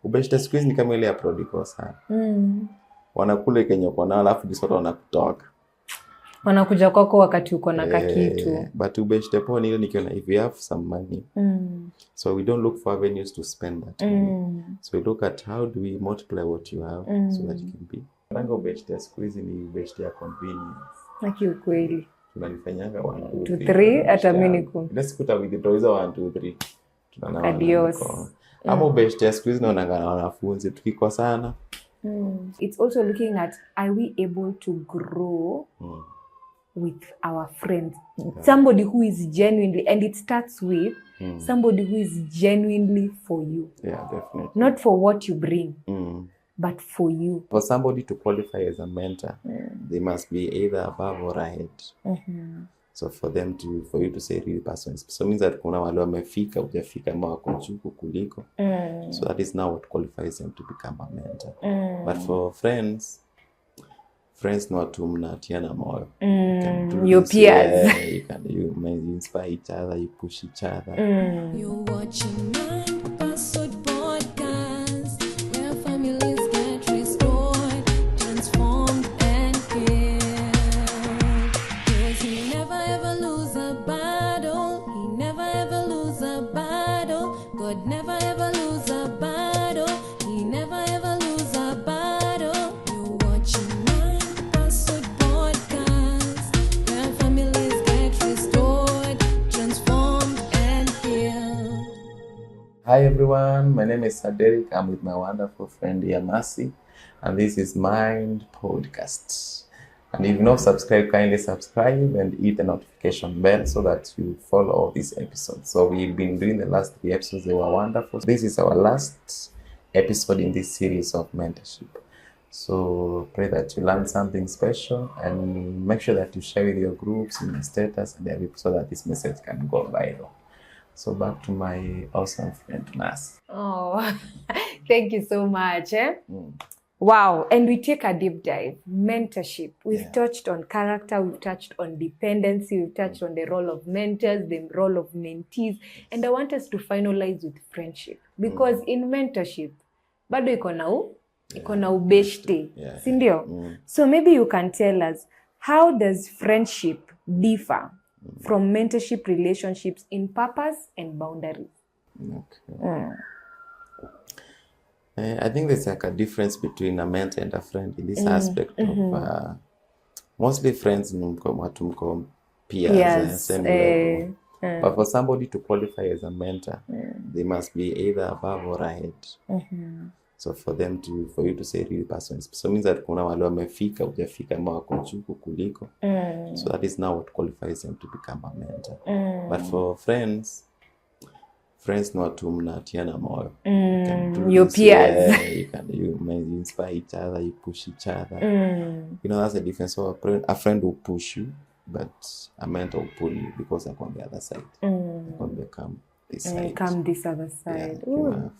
Ubeshte siku hizi ni kama ile ya prodigal sana. Wanakula kenye uko nao alafu disota wanakutoka. Wanakuja kwako wakati uko na kakitu. But ubeshte po ni ile nikiona if you have some money. So we don't look for avenues to spend that money. So we look at how do we multiply what you have so that you can be. Rango ubeshte siku hizi ni ubeshte ya convenience. Haki ukweli. Tunanifanyanga 1 2 3 hata mimi niko. Let's kuta withdraw 1 2 3. Tunanaona. Adios. Ama ubeshte siku hizi naona na wanafunzi tukikosana. It's also looking at, are we able to grow with our friends? Somebody who is genuinely, and it starts with somebody who is genuinely for you. Yeah, definitely. Not for what you bring, but for you. For somebody to qualify as a mentor, they must be either above or ahead. So for you to say real person, so means that kuna wale wamefika hujafika ama wako juu kuliko. So that is now what qualifies them to become a mentor. But for friends ni watu mnatiana moyo. Your peers. You inspire each other, you push each other. You're watching Unpack podcast, where families get restored, transformed and healed. 'Cause he never ever lose a battle. He never ever lose a battle. God never ever lose a battle. He never ever lose a battle. You're watching Unpack podcast, where families get restored, transformed and healed. Hi everyone, my name is Derek. I'm with my wonderful friend here, Mercy, and this is Mind Podcast. And if you've not subscribed, kindly subscribe and hit the notification bell so that you follow all these episodes. So we've been doing the last 3 episodes, they were wonderful. This is our last episode in this series of mentorship. So pray that you learn something special and make sure that you share with your groups, in your status, and everything so that this message can go viral. So back to my awesome friend, Nas. Oh, thank you so much. Wow. And we take a deep dive. Mentorship. We've touched on character. We've touched on dependency. We've touched on the role of mentors, the role of mentees. And I want us to finalize with friendship. Because in mentorship, bado iko na ubeshte. Sindio? So maybe you can tell us, how does friendship differ from mentorship relationships in purpose and boundaries? Okay. I think there's like a difference between a mentor and a friend in this aspect of mostly friends mko peers, same level. But for somebody to qualify as a mentor, they must be either above or ahead. So for you to say real person, so means that kuna wale wamefika hujafika ama wako juu kuliko. So that is now what qualifies them to become a mentor. But for friends ni watu mnatiana moyo. Your peers. You inspire each other, you push each other. You know, that's the difference. So a friend will push you, but a mentor will pull you because they're on the other side. They're going to come this side. Come this other side.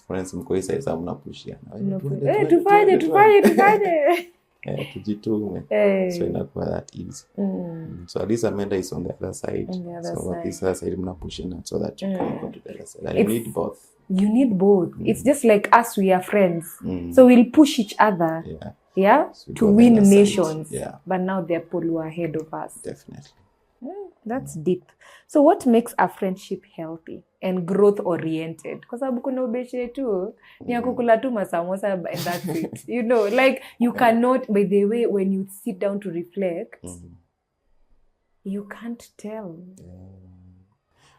Friends mko hii side za mnapushiana. Tufanye. Tujitume. So inakuwa that easy. So at least a mentor is on the other side. So at this other side mnapushana so that you can go to the other side. And you need both. You need both. It's just like us, we are friends. So we'll push each other. So to win nations. But now they're pull ahead of us. Definitely. That's deep. So what makes a friendship healthy and growth oriented? Because sababu kuna ubeshe tu ni ya kukula tu masamosa and that's it. You know, like you cannot, by the way, when you sit down to reflect, you can't tell.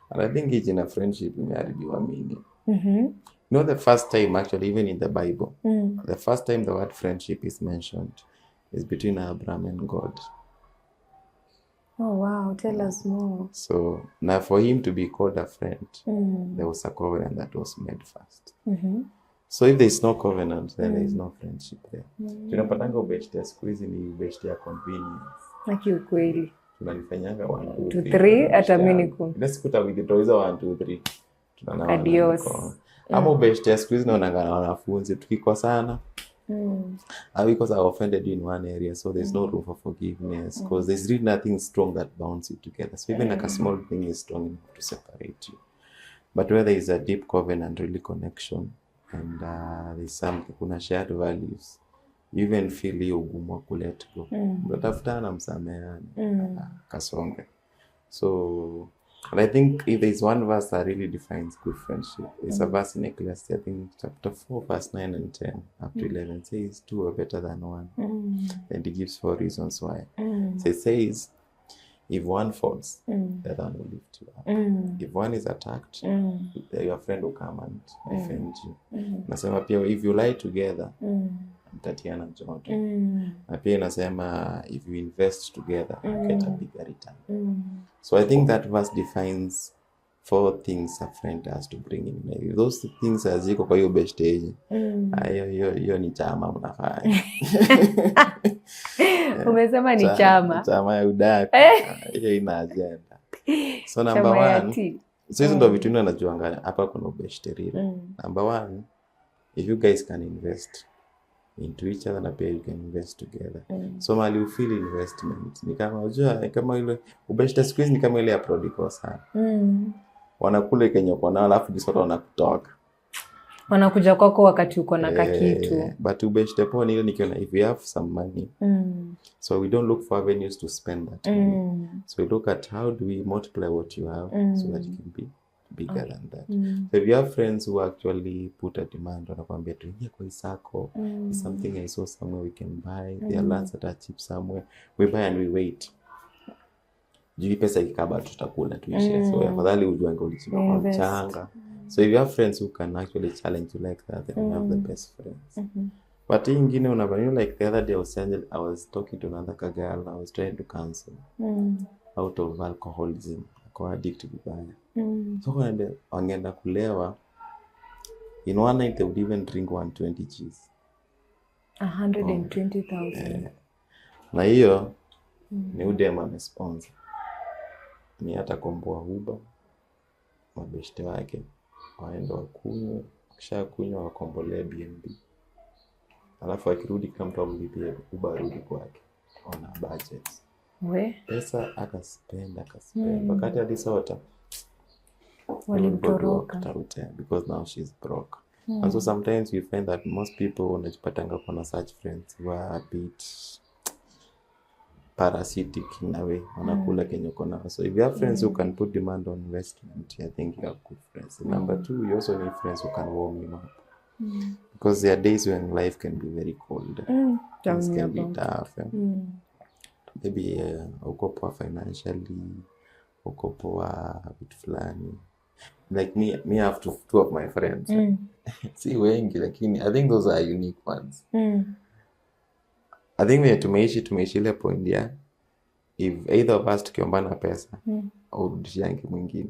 And I think it's in a friendship imeharibiwa mingi. You know, the first time actually, even in the Bible, the first time the word friendship is mentioned is between Abraham and God. Oh wow, tell us more. So now for him to be called a friend, there was a covenant that was made first. So if there is no covenant, then there is no friendship there. Tunapatanga ubeshte siku hizi ni ubeshte ya convenience. Haki ukweli. Tunanifanyanga 1 2 3 hata mimi niko. Let's kuta withdraw 1 2 3. Tunanaona. Adios. Ama ubeshte siku hizi naona na wanafunzi tukikosana. Because I offended you in one area, so there's no room for forgiveness because there's really nothing strong that bonds you together. So even like a small thing is strong enough to separate you. But where there is a deep covenant, really connection, and there's something, kuna shared values, you even feel hiyo ugumu wa kulet go. Mtatafutana msameheane, kasonge. So, and I think if there's one verse that really defines good friendship, it's a verse in Ecclesiastes, I think chapter 4, verse 9 and 10, up to 11, says 2 are better than 1. And it gives 4 reasons why. So it says, if one falls, the other one will lift you up. If one is attacked, your friend will come and defend you. Nasema pia, if you lie together, mtatiana joto. Na pia inasema, if you invest together, you get a bigger return. So I think that verse defines 4 things a friend has to bring in life. Those things haziko kwa hiyo best age. Hiyo ni chama mnafanya. Umesema ni chama. Chama ya udaku. Hiyo ina agenda. So number 1. So hizo ndio vitu ninajuanga hapa kuna best real. Number 1, if you guys can invest into each other, na pia you can invest together. So mali you feel investment. Ni kama unajua kama ile ubeshte squeeze ni kama ile ya prodigal sana. Wanakule kenye uko nao alafu jisoto wanakutoka. Wanakuja kwako wakati uko na kakitu. But ubeshte poni ile nikiona if you have some money. So we don't look for avenues to spend that money. So we look at how do we multiply what you have so that you can be bigger than that. So if you have friends who actually put a demand, wanakuambia tuingie kwa isako, something I saw somewhere we can buy, there are lands that are cheap somewhere, we buy and we wait. Juu pesa ikikaba tutakula tuishi. So afadhali ujuange ulichimba kwa mchanga. So if you have friends who can actually challenge you like that, then you have the best friends. But hii ingine unabani, like the other day I was talking to another girl, I was trying to counsel out of alcoholism, kwa addicted vibaya. So when wangeenda kulewa, in one night they would even drink 120 G's. 120,000. Na hiyo ni udema amesponsor. Ni hata komboa Uber, mabeshte wake waende wakunywe, kisha kunywa wakombolee BNB. Alafu akirudi kama mtu amlipie Uber arudi kwake on a budget. Pesa akaspend. Wakati alisota walimtoroka because now she's broke. And so sometimes we find that most people wanajipatanga kwa such friends who are a bit parasitic in a way. Wanakula kenye uko nao. So if you have friends who can put demand on investment, I think you have good friends. And number 2, you also need friends who can warm you up. Because there are days when life can be very cold. Things can be tough. Maybe uko poa financially, uko poa vitu fulani. Like me I have 2 of my friends. Si wengi lakini I think those are unique ones. I think we tumeishi ile point ya if either of us tukiombana pesa au rudishiange mwingine.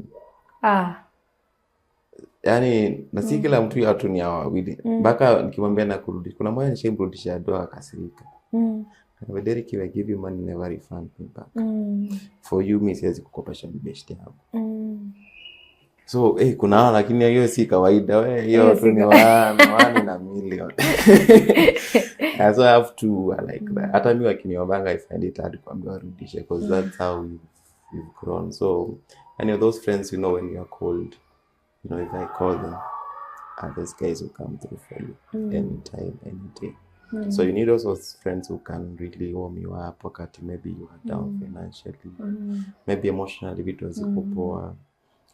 Yani na si kila mtu yatu ni wawili. Baka nikimwambia na kurudi. Kuna mmoja nishamrudishia doa akasirika. Derek, if I give you money, never refund me back. For you, me siwezi kukopesha beshte yangu. So, kuna lakini hiyo si kawaida. Hiyo tu ni 1 na million. So I have to like that. Hata mimi wakiniobanga I find it hard kuambia warudishe because that's how we've grown. So, any of those friends, you know, when you are cold, you know, if I call them, those guys will come through for you anytime, any day. So you need also friends who can really warm you up wakati maybe you are down financially, maybe emotionally vitu ziko poa.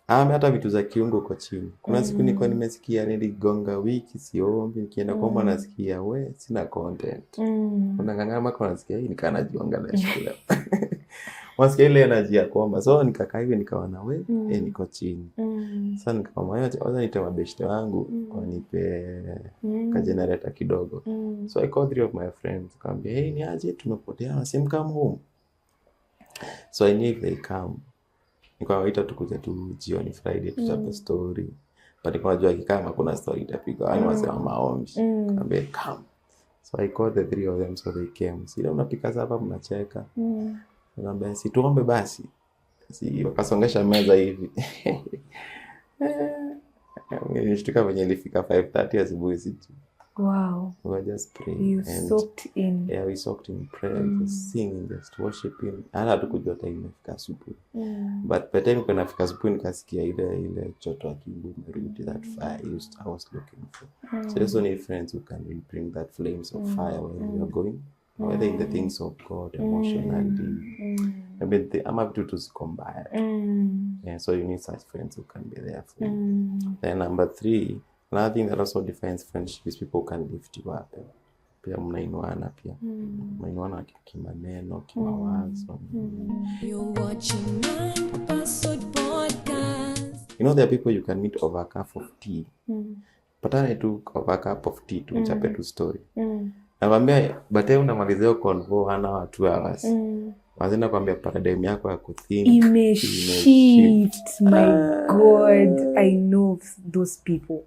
Hata vitu za kiungo kwa chini. Kuna siku nilikuwa nimesikia niligonga wiki siombi, nikienda kuomba nasikia sina content. Unangangama kwa nasikia hii nikanajiunga na shule. Wasikia ile energy ya kuomba. So nikakaa hivi nikaona niko chini. Sasa nikaomba wacha nitoe mabeshte wangu wanipe ka generator kidogo. So I called 3 of my friends. Kaambia ni aje tumepotea sim come home. So I knew if they come nikawaita tukuje tu jioni Friday tutape story. But nikajua kama kuna story itapigwa yani wasema maombi. Kaambia come. So I called the 3 of them so they came. Sile unapika hapa mnacheka. Naambia si tuombe basi. Si wakasongesha meza hivi. Nilishtuka venye ilifika 5:30 asubuhi situ. Wow. We were just praying. You And soaked in. yeah, we soaked in prayer, just singing, just worshiping. Hata hatukujua time imefika asubuhi. But by the time kuna fika asubuhi nikasikia ile joto ya Kibu imerudi, that fire I was looking for. So you also need friends who can really bring that flames of fire when you are going, whether in the things of God, emotionally. Maybe ama vitu tuziko mbaya. Yeah, so you need such friends who can be there for you. Then number 3, another thing that also defines friendship is people who can lift you up. Pia mnainuana pia. Mnainuana kimaneno, kimawazo. You're watching Unpack podcast. You know, there are people you can meet over a cup of tea. Patana tu over a cup of tea tu chape tu story. Nakwambia baadaye unamalizia convo 1 hour 2 hours. Wazenda kwambia paradigm yako ya kuthink Imeshift. My God, I know those people.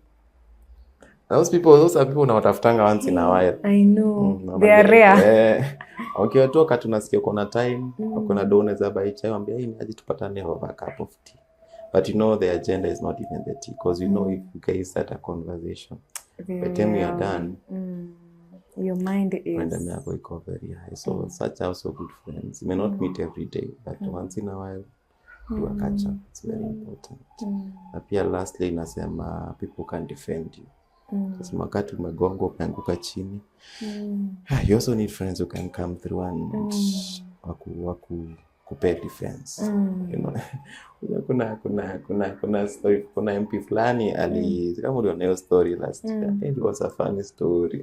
Those are people unawatafutanga once in a while. I know. They are rare. Okay, toka tunasikia kuna time, kuna done za buy chai, ambia hii aje tupatane over a cup of tea. But you know the agenda is not even the tea, because you know if you guys start a conversation, by the time we are done, your mind is random yako iko very high. So such are also good friends. You may not meet every day, but once in a while do a catch up. It's very important. Na pia lastly nasema people can defend you. Kasi wakati umegongo umeanguka chini. You also need friends who can come through and kupe defense. You know, kuna story, kuna MP fulani kama uliona hiyo story last year. It was a funny story.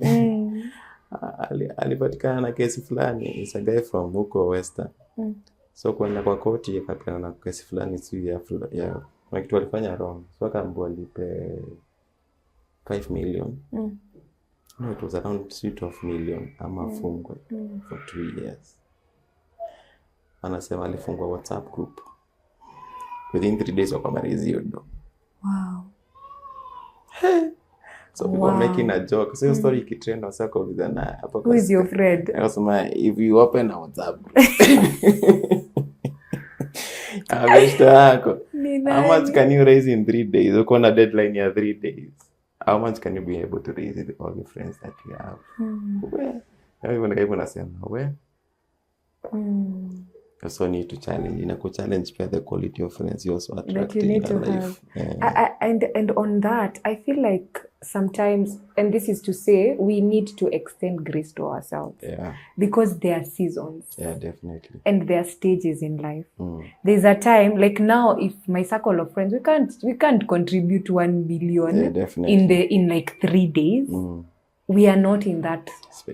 Alipatikana na kesi fulani, is a guy from huko Western. So kwenda kwa koti akapatikana na kesi fulani ya kitu alifanya wrong. So akaambiwa lipe 5 million. No, it was around 3 million ama fungwe for 2 years. Anasema alifungwa WhatsApp group. Within 3 days wakamaliza hiyo do. wow. So people are making a joke. So your story ikitrend wasako vizana hapo. Who is your friend? Akasema if you open a WhatsApp group. Yako. How much can you raise in 3 days? Uko na deadline ya 3 days. How much can you be able to raise with all the friends that you have? You also need to challenge. Challenge the quality of friends you also attract in your life. And on that, I feel like sometimes, and this is to say, we need to extend grace to ourselves. Yeah. Because there are seasons. Yeah, definitely. And there are stages in life. There's a time, like now, if my circle of friends, we can't contribute 1 billion in like 3 days. We are not in that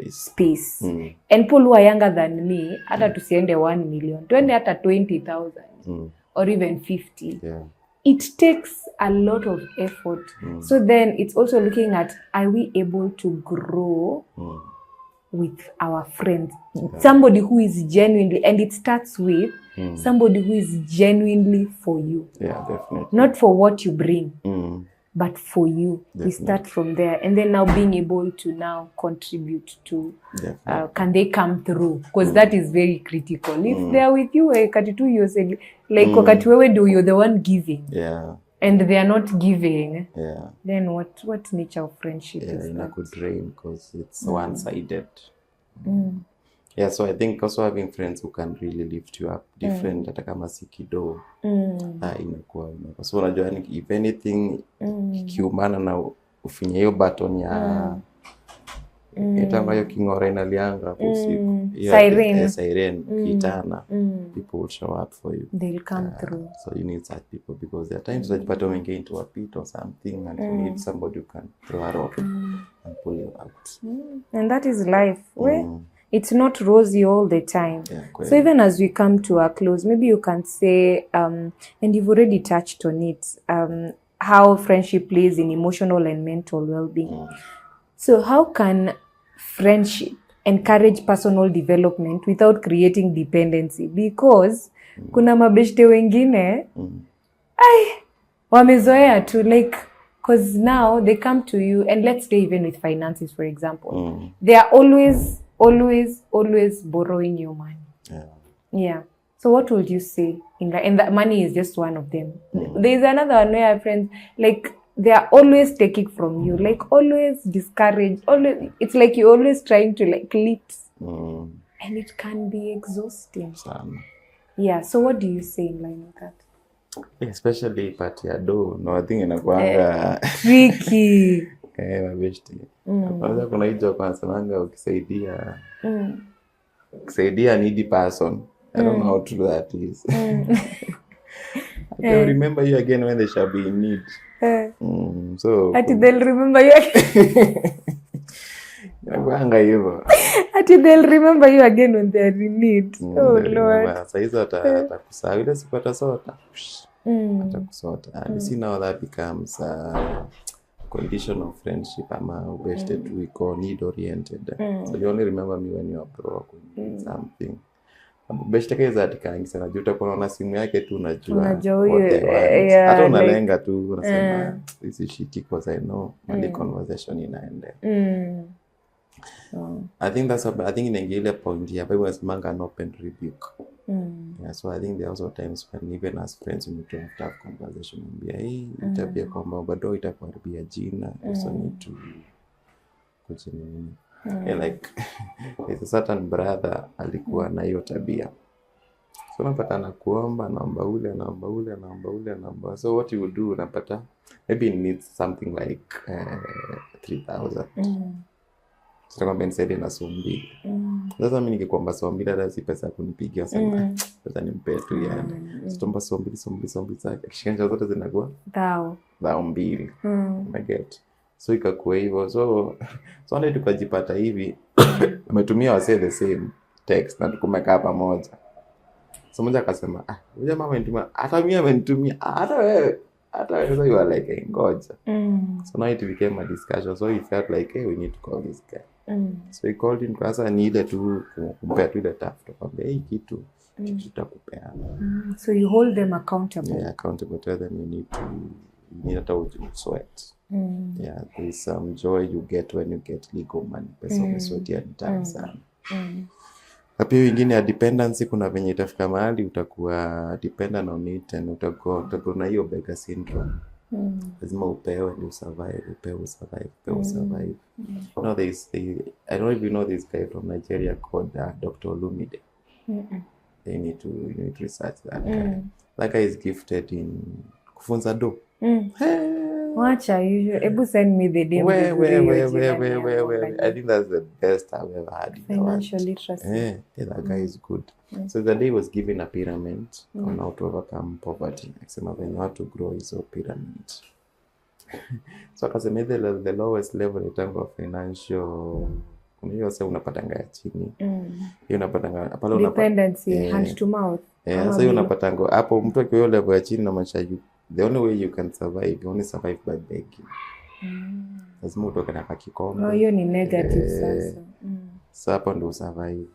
space. And people who are younger than me, hata tusiende 1 million, tuende hata 20,000 or even 50. Yeah. It takes a lot of effort. So then it's also looking at, are we able to grow with our friends? Somebody who is genuinely, and it starts with somebody who is genuinely for you. Yeah, definitely. Not for what you bring. But for you, definitely. We start from there, and then now being able to now contribute to, can they come through? Because that is very critical. If they are with you, wakati tu like wakati wewe do, you're the one giving, and they are not giving, then what nature of friendship is that? It could drain because it's one-sided. Yeah, so I think also having friends who can really lift you up, different hata kama si kidogo. Inakuwa. So unajua if anything kiumana na ufinye hiyo button ya ambayo kingora inalianga usiku. Siren kitana. People will show up for you. They'll come through. So you need such people, because there are times that you may get into a pit or something and you need somebody who can throw a rope and pull you out. And that is life. It's not rosy all the time. So even as we come to a close, maybe you can say, and you've already touched on it, how friendship plays in emotional and mental well-being. So how can friendship encourage personal development without creating dependency? Because kuna mabeshte wengine, wamezoea to like, because now they come to you, and let's say even with finances, for example, they are always borrowing your money. Yeah. So what would you say in that? And that money is just one of them. There's another one where friends, like they are always taking from you, like always discouraged, always, it's like you're always trying to like lift, and it can be exhausting. Yeah, so what do you say in line with that? Especially part ya do, no, I think inakuanga Tricky. mabeshti. Kwanza kuna hiyo kwa samanga ukisaidia needy person. I don't know how true that is. They'll remember you again when they shall be in need. So Ati they'll remember you again. Inakuanga hivyo. Ati they'll remember you again when they are in need. Oh Lord. Sasa hizo atakusahau ile siku atasota. Atakusota. And see now that becomes condition of friendship ama ubeshte we call need oriented. So you only remember me when you are broke with something. Beshte kaza atikangi sana juu utakuwa na simu yake tu unajua hata unalenga tu unasema this is shit because I know my conversation inaenda. I think that's I think inaingilia point ya Bible inasemanga an open rebuke. Yeah, so I think there are also times when even as friends we need to have conversation and be itabia kwamba bado itakuharibia jina, so need to kujini. Yeah, like there's a certain brother alikuwa na hiyo tabia. So unapata anakuomba naomba ule. So what you would do unapata maybe he needs something like 3,000. Sasa kwamba nisaidie na sombi. Sasa mimi nikikwamba sombi dada si pesa kunipigia sema pesa nimpe tu yani. Sitomba sombi zake. Kishanja zote zinakuwa dhao mbili. I get. So ikakuwa hivyo. So ndio tukajipata hivi. Umetumia wase the same text na tukumeka pamoja. So mmoja akasema huyu mama amenitumia hata mimi amenitumia hata wewe so you are like ngoja. So now it became a discussion, so he felt like hey we need to call this guy. So he called him because I needed to compare to the task to kwambia hii kitu tutakupeana. So you hold them accountable. Yeah, accountable, tell them you need to sweat. Yeah, there is some joy you get when you get legal money. Pesa umesweatia ni tamu sana. Na pia wengine ya dependency kuna venye itafika mahali utakuwa dependent on it and utakuwa na hiyo beggar syndrome. Lazima upewe ndio survive. You know I don't even know this guy from Nigeria called Dr. Olumide. You need to research that guy. That guy is gifted in kufunza do. Wacha usually. Ebu send me the name. Where. I think that's the best I've ever had. Financial literacy. Yeah, that guy is good. So the day he was given a pyramid on how to overcome poverty. Akisema when you have to grow is a pyramid. So akasema the lowest level in terms of financial hiyo sasa unapatanga ya chini. Hiyo unapatanga pale dependency hand to mouth. So hiyo unapatanga hapo mtu akiwa level ya chini na maisha the only way you can survive, you only survive by begging. Lazima utoke na kikombe. No, hiyo ni negative sasa. Sasa hapo ndio survive.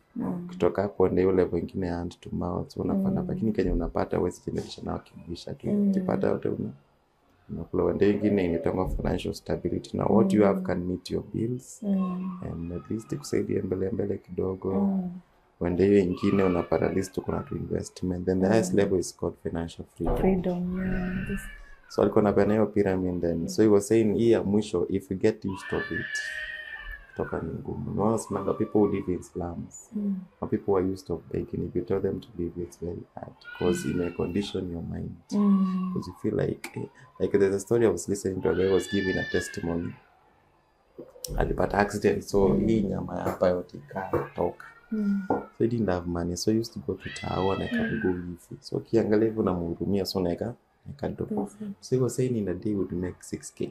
Kutoka hapo ndio level nyingine hand to mouth unapata, lakini Kenya unapata wewe generation na kimbisha tu. Ukipata yote unakula ndio nyingine inaitwa financial stability. Now what you have can meet your bills and at least kusaidia mbele kidogo. When they ingine unapata list kuna to investment, then the highest level is called financial freedom. Yeah. So alikuwa na bana hiyo pyramid then. So he was saying hii ya mwisho if you get used to it toka ni ngumu. Most people who live in slums, some people who are used to begging, if you tell them to live it's very hard because it may condition your mind. Because you feel like there's a story I was listening to, a guy was giving a testimony. Alipata accident, so hii nyama hapa yote ikatoka. So he didn't have money, so he used to go to town and go hivi. So kiangalia hivyo namhurumia, so naeka do. So he was saying in a day would make 6K.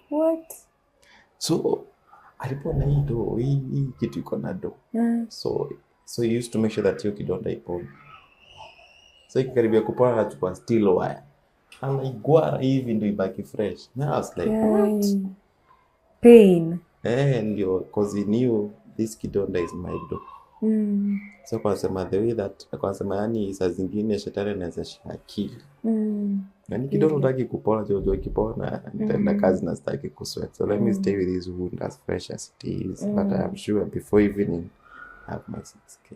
What? So alipona hii kitu iko na do. So he used to make sure that hiyo kidonda ipone. So ikikaribia kupona anachukua steel wire. Anaigwara hivi ndio ibaki fresh. Now I was like, what? Pain. Ndio, because he knew this kidonda is my do. So kwa sema the way that kwa sema yani saa zingine shetani anaweza shakili. Yani kidonda utaki kupona jojo ikipona nitaenda kazi na sitaki kusweat. So let me stay with this wound as fresh as it is. But I am sure before evening have my 6K.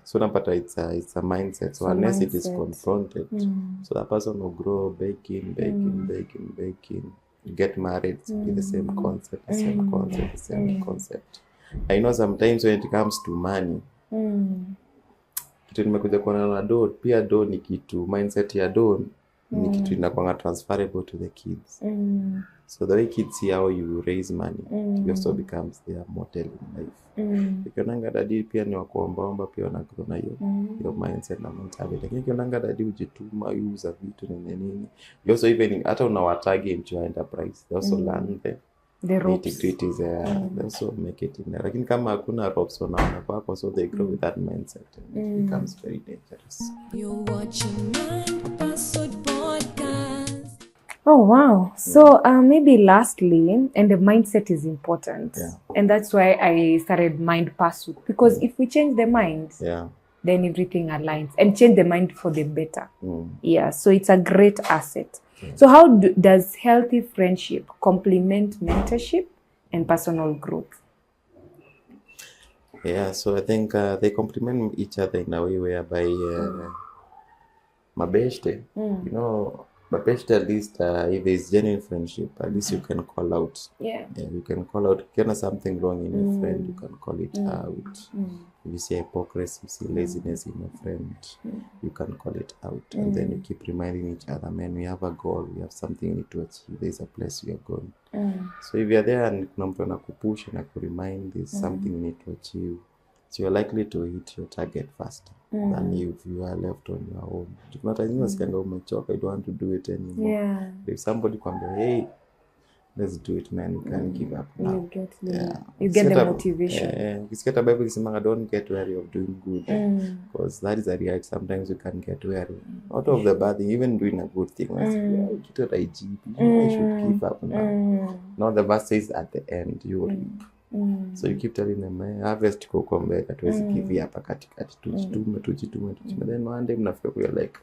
So napata it's a mindset. So unless it is confronted, so that person will grow baking, get married, be the same concept, the same concept. I know sometimes when it comes to money, kitu nimekuja kuona na do, pia do ni kitu, mindset ya do ni kitu inakuwa transferable to the kids. So the way kids see how you raise money, it also becomes their model in life. Ukionanga dadi pia ni wakuombaomba, pia wanagrow na hiyo mindset na mentality. Lakini ukionanga dadi ujituma, uza vitu nini. You also even hata unawatagi into your enterprise, they also learn the nitty-gritties, they also make it in there. Lakini kama hakuna ropes wanaona kwako, so they grow with that mindset and it becomes very dangerous. You're watching Episode Podcast. Oh, wow. So maybe lastly, and the mindset is important. And that's why I started Mind Pursuit. Because if we change the mind, then everything aligns. And change the mind for the better. Yeah, so it's a great asset. So how does healthy friendship complement mentorship and personal growth? Yeah, so I think they complement each other in a way whereby mabeshte, you know, mabeshte, at least if there's genuine friendship, at least you can call out. Yeah, you can call out. If there's something wrong in your friend, you can call it out. If you see hypocrisy, you see laziness in your friend, you can call it out. And then you keep reminding each other, man, we have a goal, we have something we need to achieve, there's a place we are going. So if you're there and kuna mtu anakupush na kuremind there's something you need to achieve, so you're likely to hit your target faster than if you are left on your own. You don't want to do it anymore. If somebody comes, hey, let's do it, man, you can't give up now. You get the motivation. It's get a Bible saying, don't get weary of doing good, because that is a reality. Sometimes you can get weary. Out of the bad thing, even doing a good thing, I should give up now. Now the verse says at the end, you will reap. So you keep telling them, harvest koko mbele, hatuwezi give hapa katikati, tujitume. Then one day mnafika kwa like,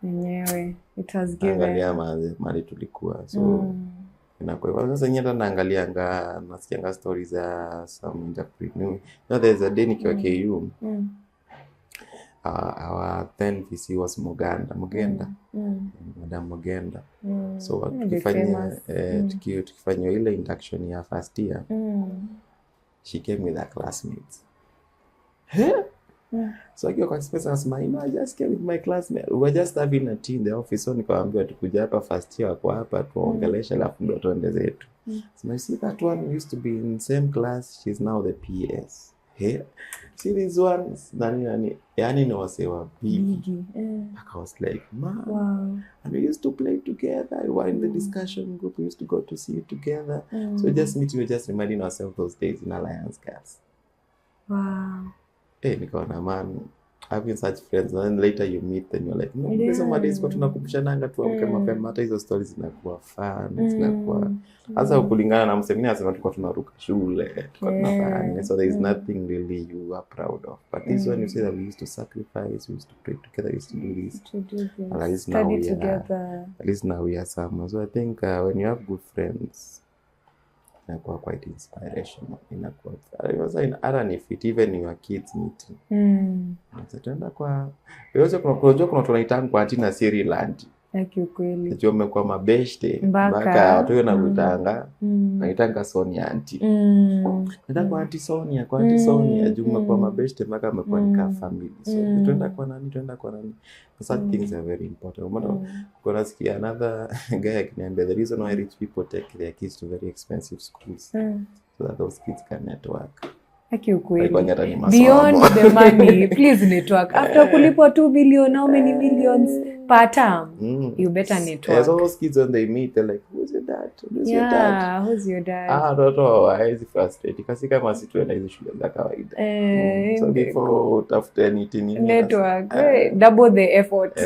Mwenyewe, it has given. Angalia mali tulikuwa. So inakuwa sasa nyenda naangalianga, nasikianga stories za some entrepreneur. Now there's a day nikiwa KU. Our then VC was Mugenda. Madam Mugenda. So tukifanya ile induction ya first year, she came with her classmates. So akiwa kwa space anasema, I just came with my classmates. We were just having a tea in the office. So nikawaambia tukuja hapa first year wako hapa tuongelesha alafu ndo tuende zetu. So I see that one used to be in same class, she's now the PS. Hey, see these ones, nani, yani ni wasewa bigi. I was like, man. Wow. And we used to play together. We were in the discussion group. We used to go to see it together. So just meeting, we're just reminding ourselves those days in Alliance Girls. Wow. Hey, nikaona, man, having such friends, and then later you meet them, you're like, no, some days kwa tunakumbushananga tuamke mapema, hata hizo stories zinakuwa fun, zinakuwa hasa kulingana na msemini anasema tulikuwa tunaruka shule, tulikuwa tunafanya, so there is nothing really you are proud of. But this one you say that we used to sacrifice, we used to pray together, we used to do this. And at least now we are someone. So I think when you have good friends, inakuwa quite inspirational. Inakuwa hata ni fit even your kids meeting. Tutaenda kwa kuna tunaitanga kwa auntie na Siriland. Kweli. Najua umekuwa mabeshte mpaka watu wanakutanga naitanga Sonia auntie. Nenda kwa auntie Sonia, juu umekuwa mabeshte mpaka umekuwa nika family. So tunaenda kwa nani? Such things are very important. Kuna sikia another guy akiniambia the reason why rich people take their kids to very expensive schools so that those kids can network. Beyond the money, please network. After kulipwa 2 billion, how many millions per term? You better network. So those kids when they meet, they're like, who's your dad? Who's your dad? Toto, hizi frustrated. Kasi kama si tuenda hizi shule za kawaida. So before utafute anything network, double the effort.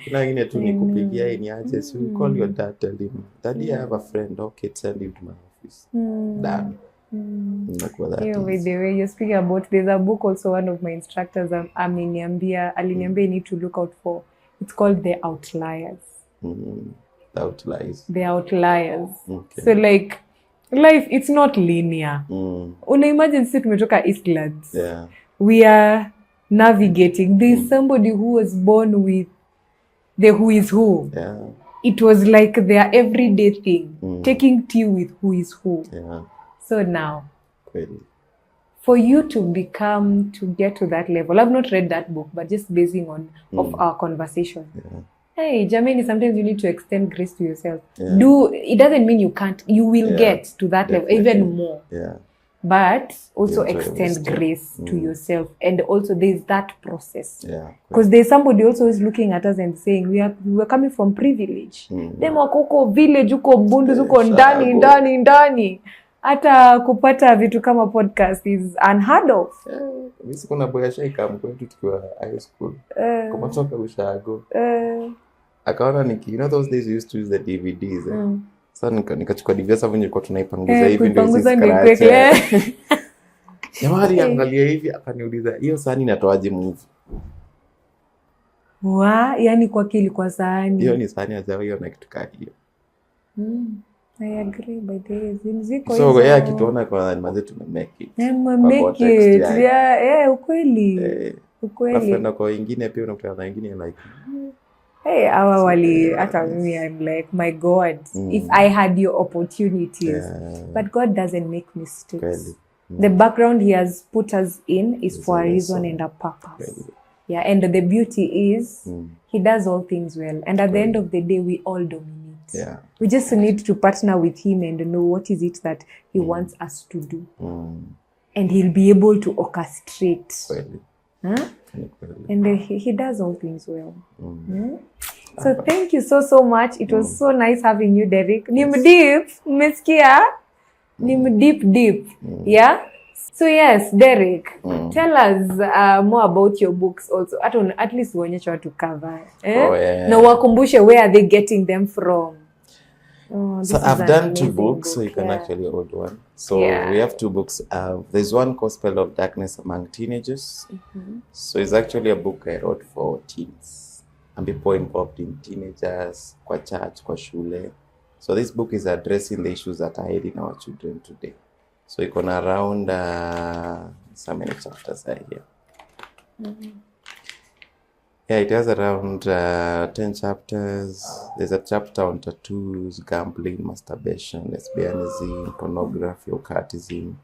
Kuna ingine tu nikupigia ni aje, so you call your dad, tell him, Daddy, I have a friend, okay, send him to my office. Done. By the way, you're speaking about, there's a book also one of my instructors aliniambia you need to look out for. It's called The Outliers. The Outliers. The Outliers. Okay. So like life it's not linear. Una imagine sisi tumetoka Eastlands. Yeah. We are navigating. There's somebody who was born with the who is who. Yeah. It was like their everyday thing, taking tea with who is who. Yeah. So now, Kweli. for you to get to that level, I've not read that book, but just basing on of our conversation. Yeah. Hey, Jamani, sometimes you need to extend grace to yourself. Yeah. It doesn't mean you can't. You will get to that level, even more. Yeah. But also Enjoy extend wisdom. grace to yourself, and also there's that process. Yeah. Because there's somebody also who's looking at us and saying we were coming from privilege. Them wako huko village, huko Bundu, huko ndani. Hata kupata vitu kama podcast is unheard of. Mimi siko na boya shaika mkwetu tukiwa high school. Kama toka ushago. Akaona you know those days we used to use the DVDs. Sasa nikachukua DVD sasa venye kwa tunaipanguza hivi ndio sisi. Jamani angalia hivi akaniuliza hiyo sahani inatoaje movie? Yani kwa kili kwa sahani. Hiyo ni sahani ya hiyo na kitu kama hiyo. I agree by the way. So yeye akituona kwa maze tuna make it. Make it. Yeah, ukweli. Ukweli. Na kwa wengine pia unakutana na wengine like hey, awa wali hata mimi I'm like my God, if I had your opportunities. But God doesn't make mistakes. The background he has put us in is for a reason and a purpose. Yeah, and the beauty is he does all things well. And at the end of the day, we all dominate. Yeah. We just need to partner with him and know what is it that he wants us to do. And he'll be able to orchestrate. And he does all things well. So thank you so much. It was so nice having you, Derek. Nimdeep, umesikia? Nimdeep. Yeah? So yes, Derek, tell us more about your books also. At least uonyeshe watu cover. Na wakumbushe where are they getting them from. So I've done 2 books, so you can actually hold one. So we have 2 books. There's one called Spell of Darkness Among Teenagers. So it's actually a book I wrote for teens and people involved in teenagers, kwa church, kwa shule. So this book is addressing the issues that are hitting our children today. So you can around so many chapters are here. Yeah, it has around 10 chapters. There's a chapter on tattoos, gambling, masturbation, lesbianism, pornography, occultism.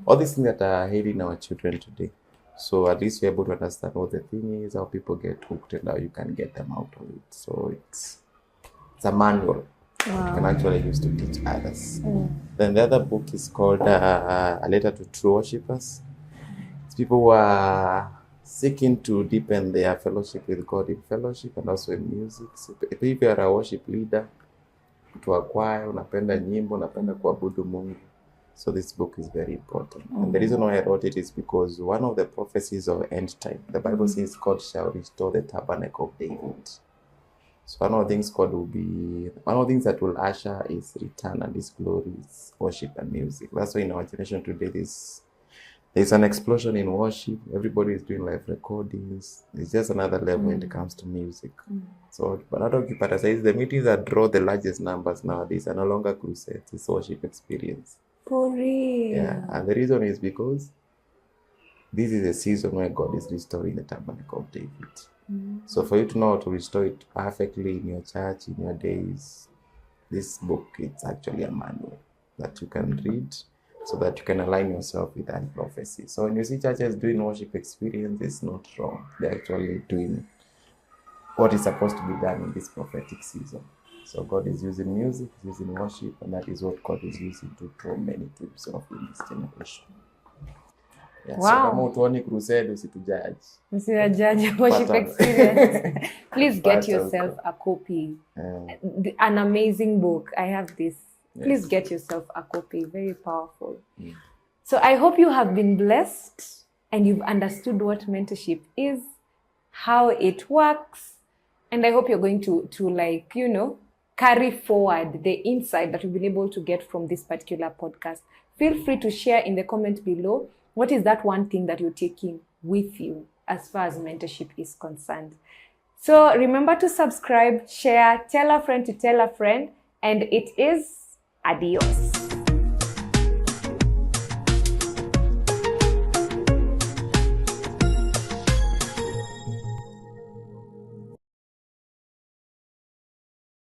All these things that are hitting our children today. So at least you're able to understand what the thing is, how people get hooked, and how you can get them out of it. So it's a manual you can actually use to teach others. Then the other book is called A Letter to True Worshippers. It's people who are seeking to deepen their fellowship with God in fellowship and also in music. So if you are a worship leader, to acquire, unapenda nyimbo, unapenda kuabudu Mungu. So this book is very important. And the reason why I wrote it is because one of the prophecies of end time, the Bible says God shall restore the tabernacle of David. So one of the things that will usher is return and his glory is worship and music. That's why in our generation today there's an explosion in worship. Everybody is doing live recordings. It's just another level when it comes to music. So, but not Okipata says the meetings that draw the largest numbers nowadays are no longer crusades. It's worship experience. For real. Yeah, and the reason is because this is a season where God is restoring the tabernacle of David. So for you to know how to restore it perfectly in your church, in your days, this book, it's actually a manual that you can read so that you can align yourself with that prophecy. So when you see churches doing worship experience, it's not wrong. They're actually doing what is supposed to be done in this prophetic season. So God is using music, He's using worship, and that is what God is using to draw many to Himself in this generation. Yeah, wow. So kama utuoni crusade, usitujudge. Usijudge worship experience. Please get yourself a copy. An amazing book. I have this. Please get yourself a copy. Very powerful. So I hope you have been blessed and you've understood what mentorship is, how it works, and I hope you're going to like, you know, carry forward the insight that we've been able to get from this particular podcast. Feel free to share in the comment below. What is that one thing that you're taking with you as far as mentorship is concerned? So remember to subscribe, share, tell a friend to tell a friend, and it is adios.